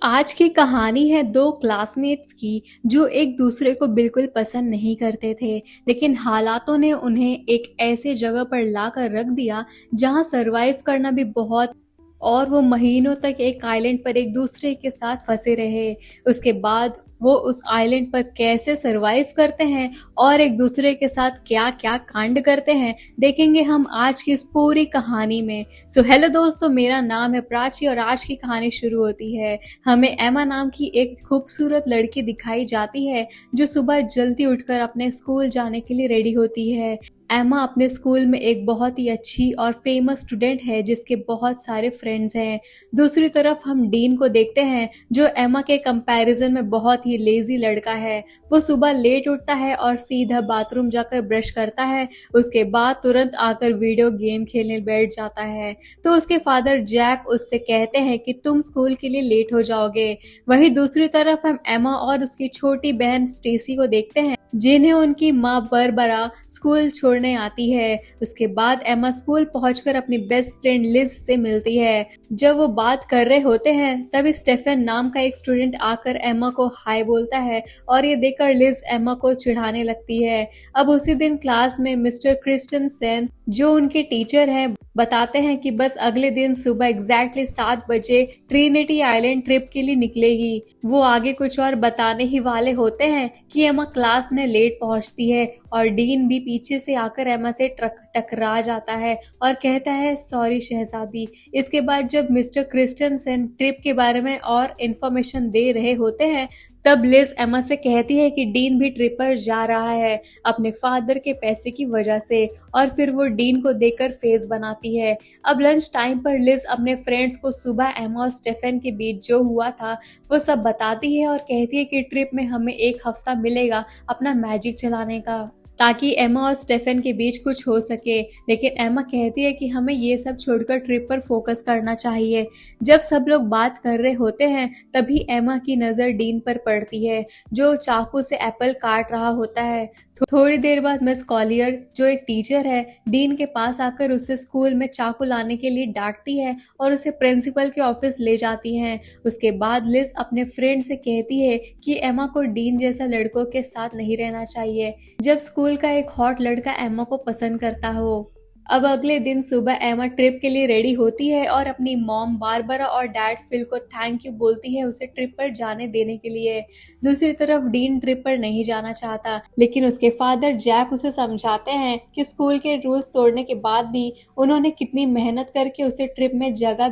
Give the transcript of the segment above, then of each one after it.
आज की कहानी है दो क्लासमेट्स की जो एक दूसरे को बिल्कुल पसंद नहीं करते थे। लेकिन हालातों ने उन्हें एक ऐसे जगह पर लाकर रख दिया जहां सरवाइव करना भी बहुत और वो महीनों तक एक आइलैंड पर एक दूसरे के साथ फंसे रहे। उसके बाद वो उस आइलैंड पर कैसे सरवाइव करते हैं और एक दूसरे के साथ क्या क्या कांड करते हैं, देखेंगे हम आज की इस पूरी कहानी में। सो हेलो दोस्तों, मेरा नाम है प्राची और आज की कहानी शुरू होती है। हमें एमा नाम की एक खूबसूरत लड़की दिखाई जाती है जो सुबह जल्दी उठकर अपने स्कूल जाने के लिए रेडी होती है। एमा अपने स्कूल में एक बहुत ही अच्छी और फेमस स्टूडेंट है जिसके बहुत सारे फ्रेंड्स हैं। दूसरी तरफ हम डीन को देखते हैं जो एमा के कंपैरिजन में बहुत ही लेजी लड़का है। वो सुबह लेट उठता है और सीधा बाथरूम जाकर ब्रश करता है, उसके बाद तुरंत आकर वीडियो गेम खेलने बैठ जाता है। तो उसके फादर जैक उससे कहते हैं कि तुम स्कूल के लिए लेट हो जाओगे। वहीं दूसरी तरफ हम एमा और उसकी छोटी बहन स्टेसी को देखते हैं जिन्हें उनकी माँ बरबरा स्कूल छोड़ने आती है। उसके बाद एमा स्कूल पहुंचकर अपनी बेस्ट फ्रेंड लिज से मिलती है। जब वो बात कर रहे होते हैं तभी स्टेफन नाम का एक स्टूडेंट आकर एमा को हाय बोलता है और ये देखकर लिज एमा को चिढ़ाने लगती है। अब उसी दिन क्लास में मिस्टर क्रिस्टनसेन जो उनके टीचर हैं बताते हैं कि बस अगले दिन सुबह एग्जैक्टली 7 बजे ट्रिनिटी आइलैंड ट्रिप के लिए निकलेगी। वो आगे कुछ और बताने ही वाले होते हैं कि एमा क्लास में लेट पहुंचती है और डीन भी पीछे से आकर एमा से टकरा जाता है और कहता है सॉरी शहजादी। इसके बाद जब मिस्टर क्रिस्टनसेन ट्रिप के बारे में और इन्फॉर्मेशन दे रहे होते हैं तब लिज एमा से कहती है कि डीन भी ट्रिप पर जा रहा है अपने फादर के पैसे की वजह से, और फिर वो डीन को देखकर फेस बनाती है। अब लंच टाइम पर लिज अपने फ्रेंड्स को सुबह एमा और स्टेफन के बीच जो हुआ था वो सब बताती है और कहती है कि ट्रिप में हमें 1 हफ्ता मिलेगा अपना मैजिक चलाने का ताकि एमा और स्टेफन के बीच कुछ हो सके। लेकिन एमा कहती है कि हमें ये सब छोड़कर ट्रिप पर फोकस करना चाहिए। जब सब लोग बात कर रहे होते हैं तभी एमा की नजर डीन पर पड़ती है जो चाकू से एप्पल काट रहा होता है। थोड़ी देर बाद मिस कॉलियर जो एक टीचर है डीन के पास आकर उसे स्कूल में चाकू लाने के लिए डांटती है और उसे प्रिंसिपल के ऑफिस ले जाती हैं। उसके बाद लिज अपने फ्रेंड से कहती है कि एमा को डीन जैसा लड़कों के साथ नहीं रहना चाहिए जब स्कूल का एक हॉट लड़का एमा को पसंद करता हो। अब अगले दिन सुबह एमा ट्रिप के लिए रेडी होती है और अपनी मॉम बारबरा और डैड फिल को थैंक यू बोलती है उसे ट्रिप पर जाने देने के लिए। दूसरी तरफ डीन ट्रिप पर नहीं जाना चाहता लेकिन उसके फादर जैक उसे समझाते हैं कि स्कूल के रूल्स तोड़ने के बाद भी उन्होंने कितनी मेहनत करके उसे ट्रिप में जगह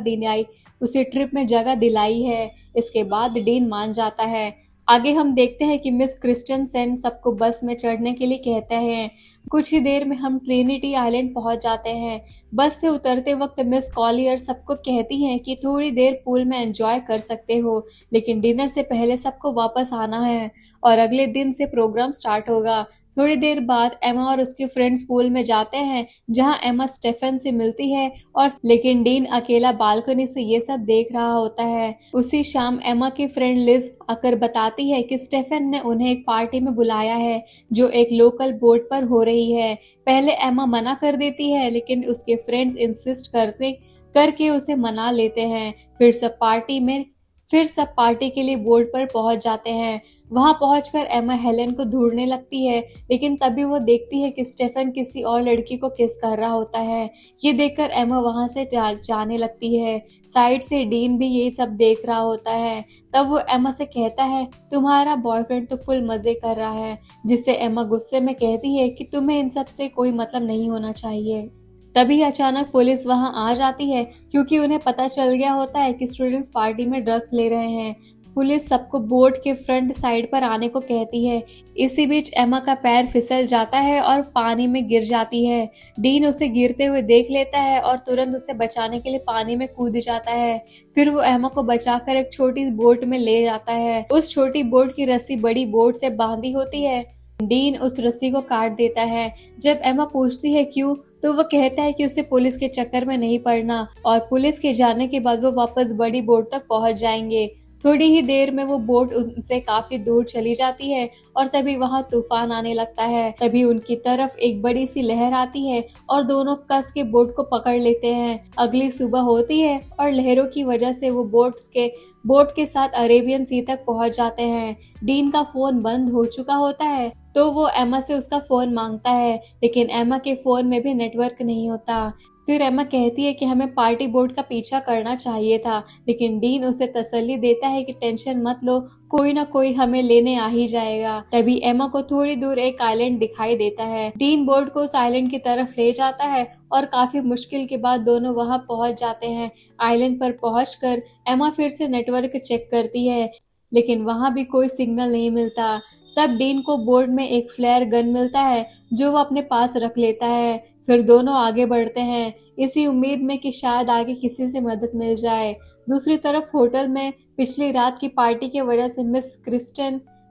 दिलाई है। इसके बाद डीन मान जाता है। आगे हम देखते हैं कि मिस क्रिस्टनसेन सबको बस में चढ़ने के लिए कहते हैं। कुछ ही देर में हम ट्रिनिटी आइलैंड पहुंच जाते हैं। बस से उतरते वक्त मिस कॉलियर सबको कहती हैं कि थोड़ी देर पूल में एंजॉय कर सकते हो लेकिन डिनर से पहले सबको वापस आना है और अगले दिन से प्रोग्राम स्टार्ट होगा। थोड़ी देर बाद एमा और उसके फ्रेंड्स पूल में जाते हैं जहां एमा स्टेफन से मिलती है और लेकिन डीन अकेला बालकनी से ये सब देख रहा होता है। उसी शाम एमा की फ्रेंड लिज आकर बताती है कि स्टेफन ने उन्हें एक पार्टी में बुलाया है जो एक लोकल बोट पर हो रही है। पहले एमा मना कर देती है लेकिन उसके फ्रेंड्स इंसिस्ट करके उसे मना लेते हैं। फिर सब पार्टी के लिए बोर्ड पर पहुंच जाते हैं। वहां पहुंचकर एमा हेलेन को ढूंढने लगती है लेकिन तभी वो देखती है कि स्टेफन किसी और लड़की को किस कर रहा होता है। ये देखकर एमा वहां से जाने लगती है। साइड से डीन भी यही सब देख रहा होता है। तब वो एमा से कहता है तुम्हारा बॉयफ्रेंड तो फुल मजे कर रहा है, जिससे एमा गुस्से में कहती है कि तुम्हें इन सब से कोई मतलब नहीं होना चाहिए। तभी अचानक पुलिस वहां आ जाती है क्योंकि उन्हें पता चल गया होता है कि स्टूडेंट्स पार्टी में ड्रग्स ले रहे हैं। पुलिस सबको बोट के फ्रंट साइड पर आने को कहती है। इसी बीच एमा का पैर फिसल जाता है और पानी में गिर जाती है। डीन उसे गिरते हुए देख लेता है और तुरंत उसे बचाने के लिए पानी में कूद जाता है। फिर वो एमा को बचाकर एक छोटी बोट में ले जाता है। उस छोटी बोट की रस्सी बड़ी बोट से बांधी होती है। डीन उस रस्सी को काट देता है। जब एमा पूछती है क्यों तो वो कहता है कि उसे पुलिस के चक्कर में नहीं पड़ना और पुलिस के जाने के बाद वो वापस बड़ी बोट तक पहुंच जाएंगे। थोड़ी ही देर में वो बोट उनसे काफी दूर चली जाती है और तभी वहां तूफान आने लगता है। तभी उनकी तरफ एक बड़ी सी लहर आती है और दोनों कस के बोट को पकड़ लेते हैं। अगली सुबह होती है और लहरों की वजह से वो बोट के साथ अरेबियन सी तक पहुंच जाते हैं। डीन का फोन बंद हो चुका होता है तो वो एमा से उसका फोन मांगता है, लेकिन एमा के फोन में भी नेटवर्क नहीं होता। फिर एमा कहती है कि हमें पार्टी बोट का पीछा करना चाहिए था, लेकिन डीन उसे तसल्ली देता है कि टेंशन मत लो, कोई ना कोई हमें लेने आ ही जाएगा। तभी एमा को थोड़ी दूर एक आइलैंड दिखाई देता है। डीन बोट को उस आइलैंड की तरफ ले जाता है और काफी मुश्किल के बाद दोनों वहां पहुंच जाते हैं। आइलैंड पर पहुंचकर एमा फिर से नेटवर्क चेक करती है, लेकिन वहां भी कोई सिग्नल नहीं मिलता। तब डीन को बोर्ड में एक फ्लेयर गन मिलता है जो वो अपने पास रख लेता है। फिर दोनों आगे बढ़ते हैं, इसी उम्मीद में कि शायद आगे किसी से मदद मिल जाए। दूसरी तरफ होटल में पिछली रात की पार्टी की वजह से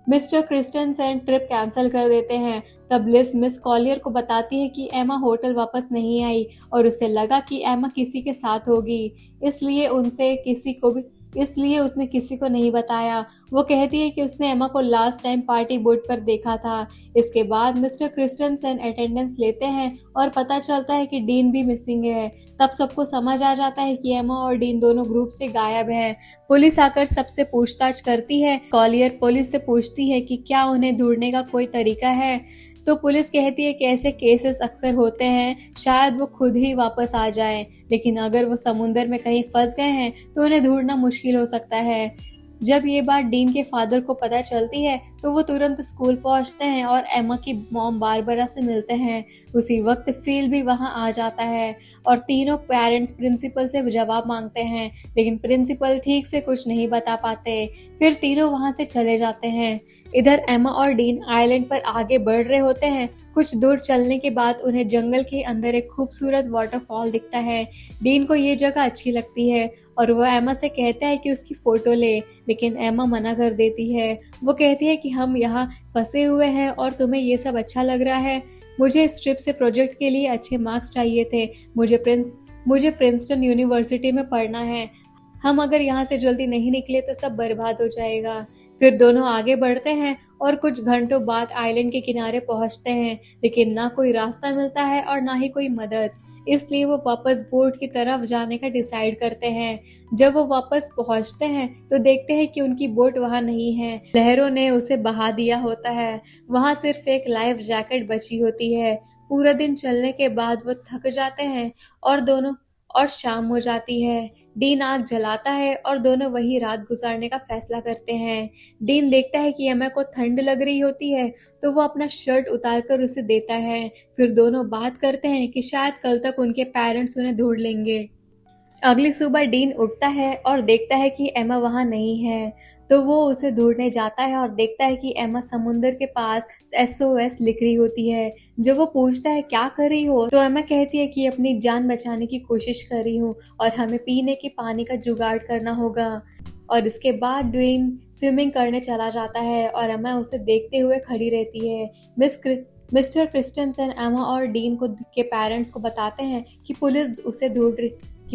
मिस्टर क्रिस्टनसन ट्रिप कैंसिल कर देते हैं। तब लिस मिस कॉलियर को बताती है कि एमा होटल वापस नहीं आई और उसे लगा कि एमा किसी के साथ होगी, इसलिए उसने किसी को नहीं बताया। वो कहती है कि उसने एमा को लास्ट टाइम पार्टी बोट पर देखा था। इसके बाद मिस्टर क्रिस्टनसन अटेंडेंस लेते हैं और पता चलता है कि डीन भी मिसिंग है। तब सबको समझ आ जाता है कि एमा और डीन दोनों ग्रुप से गायब हैं। पुलिस आकर सबसे पूछताछ करती है। कॉलियर पुलिस से पूछती है कि क्या उन्हें ढूंढने का कोई तरीका है, तो पुलिस कहती है कि ऐसे केसेस अक्सर होते हैं, शायद वो खुद ही वापस आ जाएं, लेकिन अगर वो समुंदर में कहीं फंस गए हैं तो उन्हें ढूंढना मुश्किल हो सकता है। जब ये बात डीन के फादर को पता चलती है तो वो तुरंत स्कूल पहुंचते हैं और एमा की मॉम बारबरा से मिलते हैं। उसी वक्त फिल भी वहां आ जाता है और तीनों पेरेंट्स प्रिंसिपल से जवाब मांगते हैं, लेकिन प्रिंसिपल ठीक से कुछ नहीं बता पाते। फिर तीनों वहां से चले जाते हैं। इधर एमा और डीन आइलैंड पर आगे बढ़ रहे होते हैं। कुछ दूर चलने के बाद उन्हें जंगल के अंदर एक खूबसूरत वाटरफॉल दिखता है। डीन को ये जगह अच्छी लगती है और वह एमा से कहता है कि उसकी फोटो ले, लेकिन एमा मना कर देती है। वो कहती है कि हम यहाँ फंसे हुए हैं और तुम्हें ये सब अच्छा लग रहा है। मुझे इस ट्रिप से प्रोजेक्ट के लिए अच्छे मार्क्स चाहिए थे। मुझे प्रिंसटन यूनिवर्सिटी में पढ़ना है। हम अगर यहाँ से जल्दी नहीं निकले तो सब बर्बाद हो जाएगा। फिर दोनों आगे बढ़ते हैं और कुछ घंटों बाद आइलैंड के किनारे पहुंचते हैं, लेकिन ना कोई रास्ता मिलता है और ना ही कोई मदद। इसलिए वो वापस बोट की तरफ जाने का डिसाइड करते हैं। जब वो वापस पहुंचते हैं तो देखते हैं कि उनकी बोट वहां नहीं है, लहरों ने उसे बहा दिया होता है। वहां सिर्फ एक लाइफ जैकेट बची होती है। पूरा दिन चलने के बाद वो थक जाते हैं और शाम हो जाती है। डीन आग जलाता है और दोनों वही रात गुजारने का फैसला करते हैं। डीन देखता है कि एमा को ठंड लग रही होती है तो वो अपना शर्ट उतारकर उसे देता है। फिर दोनों बात करते हैं कि शायद कल तक उनके पेरेंट्स उन्हें ढूंढ लेंगे। अगली सुबह डीन उठता है और देखता है कि एमा वहां नहीं है, तो वो उसे ढूंढने जाता है और देखता है कि एमा समुंदर के पास SOS लिख रही होती है। जब वो पूछता है क्या कर रही हो, तो एमा कहती है कि अपनी जान बचाने की कोशिश कर रही हूँ और हमें पीने के पानी का जुगाड़ करना होगा। और इसके बाद डीन स्विमिंग करने चला जाता है और एमा उसे देखते हुए खड़ी रहती है। मिस्टर क्रिस्टनसन एमा और डीन के पेरेंट्स को बताते हैं कि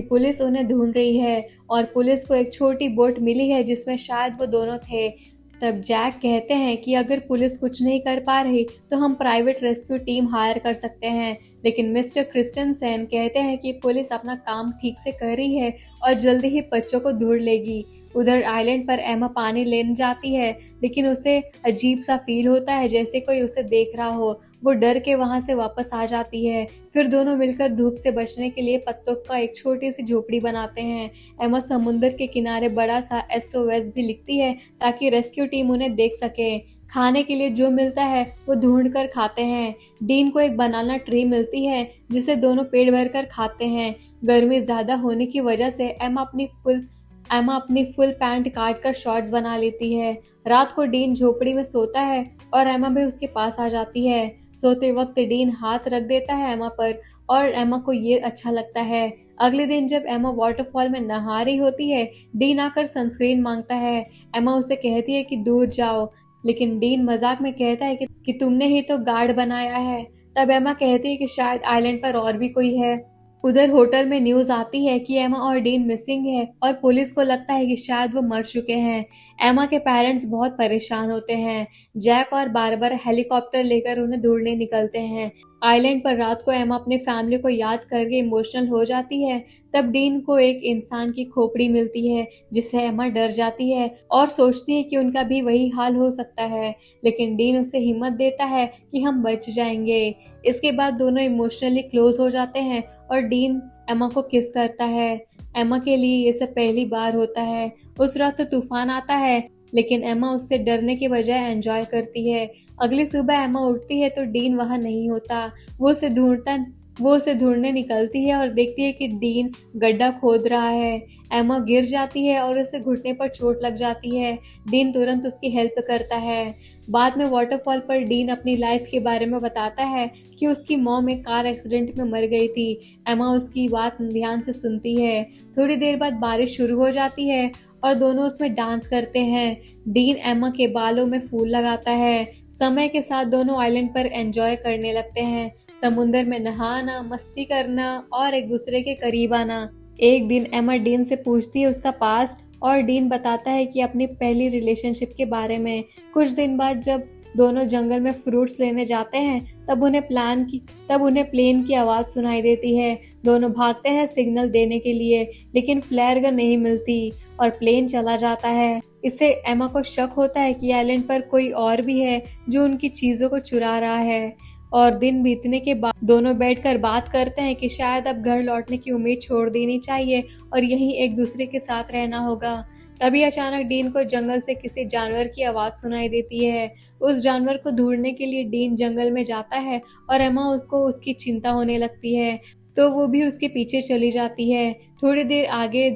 पुलिस उन्हें ढूंढ रही है और पुलिस को एक छोटी बोट मिली है जिसमें शायद वो दोनों थे। तब जैक कहते हैं कि अगर पुलिस कुछ नहीं कर पा रही तो हम प्राइवेट रेस्क्यू टीम हायर कर सकते हैं, लेकिन मिस्टर क्रिस्टनसन कहते हैं कि पुलिस अपना काम ठीक से कर रही है और जल्दी ही बच्चों को ढूंढ लेगी। उधर आइलैंड पर एमा पानी लेने जाती है, लेकिन उसे अजीब सा फील होता है जैसे कोई उसे देख रहा हो। वो डर के वहां से वापस आ जाती है। फिर दोनों मिलकर धूप से बचने के लिए पत्तों का एक छोटी सी झोपड़ी बनाते हैं। एमा समुद्र के किनारे बड़ा सा SOS भी लिखती है ताकि रेस्क्यू टीम उन्हें देख सके। खाने के लिए जो मिलता है वो ढूंढ कर खाते हैं। डीन को एक बनाना ट्री मिलती है जिसे दोनों पेट भर कर खाते हैं। गर्मी ज्यादा होने की वजह से एमा अपनी फुल पैंट काट कर शॉर्ट्स बना लेती है। रात को डीन झोपड़ी में सोता है और एमा भी उसके पास आ जाती है। सोते वक्त डीन हाथ रख देता है एमा पर और एमा को ये अच्छा लगता है। अगले दिन जब एमा वाटरफॉल में नहा रही होती है, डीन आकर सनस्क्रीन मांगता है। एमा उसे कहती है कि दूर जाओ, लेकिन डीन मजाक में कहता है कि तुमने ही तो गार्ड बनाया है। तब एमा कहती है कि शायद आइलैंड पर और भी कोई है। उधर होटल में न्यूज आती है कि एमा और डीन मिसिंग है और पुलिस को लगता है कि शायद वो मर चुके हैं। एमा के पेरेंट्स बहुत परेशान होते हैं। जैक और बारबर हेलीकॉप्टर लेकर उन्हें ढूंढने निकलते हैं। आइलैंड पर रात को एमा अपने फैमिली को याद करके इमोशनल हो जाती है। तब डीन को एक इंसान की खोपड़ी मिलती है जिससे एमा डर जाती है और सोचती है कि उनका भी वही हाल हो सकता है, लेकिन डीन उसे हिम्मत देता है कि हम बच जाएंगे। इसके बाद दोनों इमोशनली क्लोज हो जाते हैं और डीन एमा को किस करता है। एमा के लिए ये सब पहली बार होता है। उस रात तो तूफान आता है, लेकिन एमा उससे डरने के बजाय एंजॉय करती है। अगली सुबह एमा उठती है तो डीन वहां नहीं होता। वो उसे ढूंढने निकलती है और देखती है कि डीन गड्ढा खोद रहा है। एमा गिर जाती है और उसे घुटने पर चोट लग जाती है। डीन तुरंत उसकी हेल्प करता है। बाद में वाटरफॉल पर डीन अपनी लाइफ के बारे में बताता है कि उसकी मॉम एक कार एक्सीडेंट में मर गई थी। एमा उसकी बात ध्यान से सुनती है। थोड़ी देर बाद बारिश शुरू हो जाती है और दोनों उसमें डांस करते हैं। डीन एमा के बालों में फूल लगाता है। समय के साथ दोनों आइलैंड पर एंजॉय करने लगते हैं, समुंदर में नहाना, मस्ती करना और एक दूसरे के करीब आना। एक दिन एमा डीन से पूछती है उसका पास्ट और डीन बताता है कि अपनी पहली रिलेशनशिप के बारे में। कुछ दिन बाद जब दोनों जंगल में फ्रूट्स लेने जाते हैं तब उन्हें प्लेन की आवाज सुनाई देती है। दोनों भागते हैं सिग्नल देने के लिए, लेकिन फ्लेयर गन नहीं मिलती और प्लेन चला जाता है। इससे एमा को शक होता है कि आइलैंड पर कोई और भी है जो उनकी चीजों को चुरा रहा है। और दिन बीतने के बाद दोनों बैठकर बात करते हैं कि शायद अब घर लौटने की उम्मीद छोड़ देनी चाहिए और यहीं एक दूसरे के साथ रहना होगा। तभी अचानक डीन को जंगल से किसी जानवर की आवाज सुनाई देती है। उस जानवर को ढूंढने के लिए डीन जंगल में जाता है और एमा को उसकी चिंता होने लगती है, तो वो भी उसके पीछे चली जाती है। थोड़ी देर आगे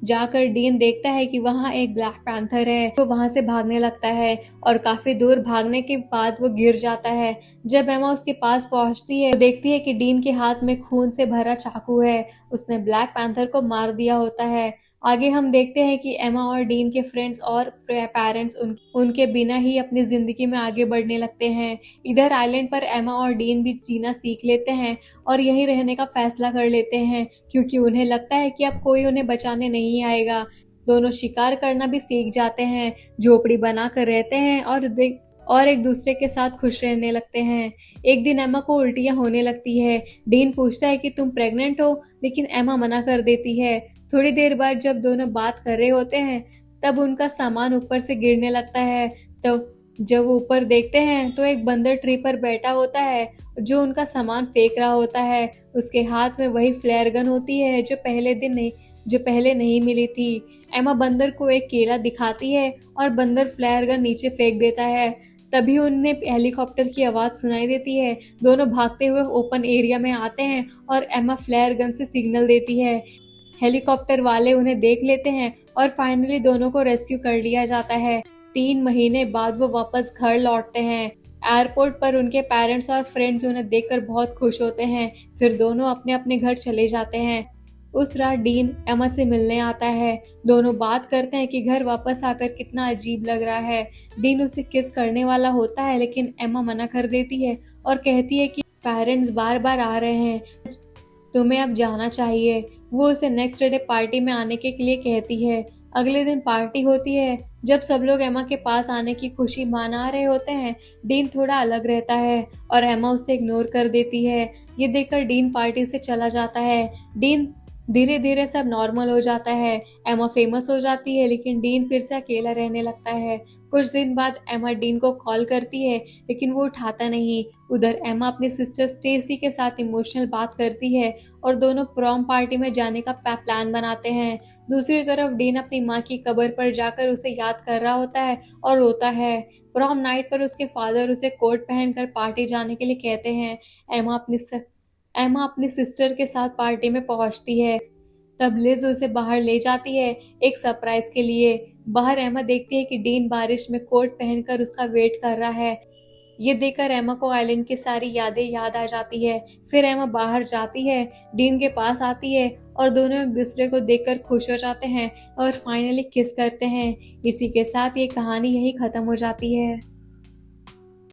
जाकर डीन देखता है कि वहाँ एक ब्लैक पैंथर है। तो वहाँ से भागने लगता है और काफी दूर भागने के बाद वो गिर जाता है। जब एमा उसके पास पहुंचती है तो देखती है कि डीन के हाथ में खून से भरा चाकू है। उसने ब्लैक पैंथर को मार दिया होता है। आगे हम देखते हैं कि एमा और डीन के फ्रेंड्स और पेरेंट्स उनके बिना ही अपनी जिंदगी में आगे बढ़ने लगते हैं। इधर आइलैंड पर एमा और डीन भी जीना सीख लेते हैं और यहीं रहने का फैसला कर लेते हैं, क्योंकि उन्हें लगता है कि अब कोई उन्हें बचाने नहीं आएगा। दोनों शिकार करना भी सीख जाते हैं, झोपड़ी बनाकर रहते हैं और एक दूसरे के साथ खुश रहने लगते हैं। एक दिन एमा को उल्टियां होने लगती है। डीन पूछता है कि तुम प्रेग्नेंट हो, लेकिन एमा मना कर देती है। थोड़ी देर बाद जब दोनों बात कर रहे होते हैं तब उनका सामान ऊपर से गिरने लगता है। तो जब वो ऊपर देखते हैं तो एक बंदर ट्री पर बैठा होता है जो उनका सामान फेंक रहा होता है। उसके हाथ में वही फ्लेयर गन होती है जो पहले नहीं मिली थी। एमा बंदर को एक केला दिखाती है और बंदर फ्लेयर गन नीचे फेंक देता है। तभी उन्हें हेलीकॉप्टर की आवाज सुनाई देती है। दोनों भागते हुए ओपन एरिया में आते हैं और एमा फ्लेयर गन से सिग्नल देती है। हेलीकॉप्टर वाले उन्हें देख लेते हैं और फाइनली दोनों को रेस्क्यू कर लिया जाता है। 3 महीने बाद वो वापस घर लौटते हैं। एयरपोर्ट पर उनके पेरेंट्स और फ्रेंड्स उन्हें देखकर बहुत खुश होते हैं। फिर दोनों अपने अपने घर चले जाते हैं। उस रात डीन एमा से मिलने आता है। दोनों बात करते हैं कि घर वापस आकर कितना अजीब लग रहा है। डीन उसे किस करने वाला होता है, लेकिन एमा मना कर देती है और कहती है कि पेरेंट्स बार बार आ रहे हैं, तुम्हें अब जाना चाहिए। वो उसे नेक्स्ट डे पार्टी में आने के लिए कहती है। अगले दिन पार्टी होती है। जब सब लोग एमा के पास आने की खुशी मना रहे होते हैं, डीन थोड़ा अलग रहता है और एमा उसे इग्नोर कर देती है। ये देखकर डीन पार्टी से चला जाता है। डीन धीरे धीरे सब नॉर्मल हो जाता है। एमा फेमस हो जाती है, लेकिन डीन फिर से अकेला रहने लगता है। कुछ दिन बाद एमा डीन को कॉल करती है, लेकिन वो उठाता नहीं। उधर एमा अपनी सिस्टर स्टेसी के साथ इमोशनल बात करती है और दोनों प्रॉम पार्टी में जाने का प्लान बनाते हैं। दूसरी तरफ डीन अपनी माँ की कब्र पर जाकर उसे याद कर रहा होता है और रोता है। प्रॉम नाइट पर उसके फादर उसे कोट पहनकर पार्टी जाने के लिए कहते हैं। एमा अपनी सिस्टर के साथ पार्टी में पहुंचती है। तब लिज उसे बाहर ले जाती है एक सरप्राइज के लिए। बाहर एमा देखती है कि डीन बारिश में कोट पहनकर उसका वेट कर रहा है। ये देखकर एमा को आइलैंड की सारी यादें याद आ जाती है। फिर एमा बाहर जाती है, डीन के पास आती है और दोनों एक दूसरे को देखकर खुश हो जाते हैं और फाइनली किस करते हैं। इसी के साथ ये कहानी यही खत्म हो जाती है।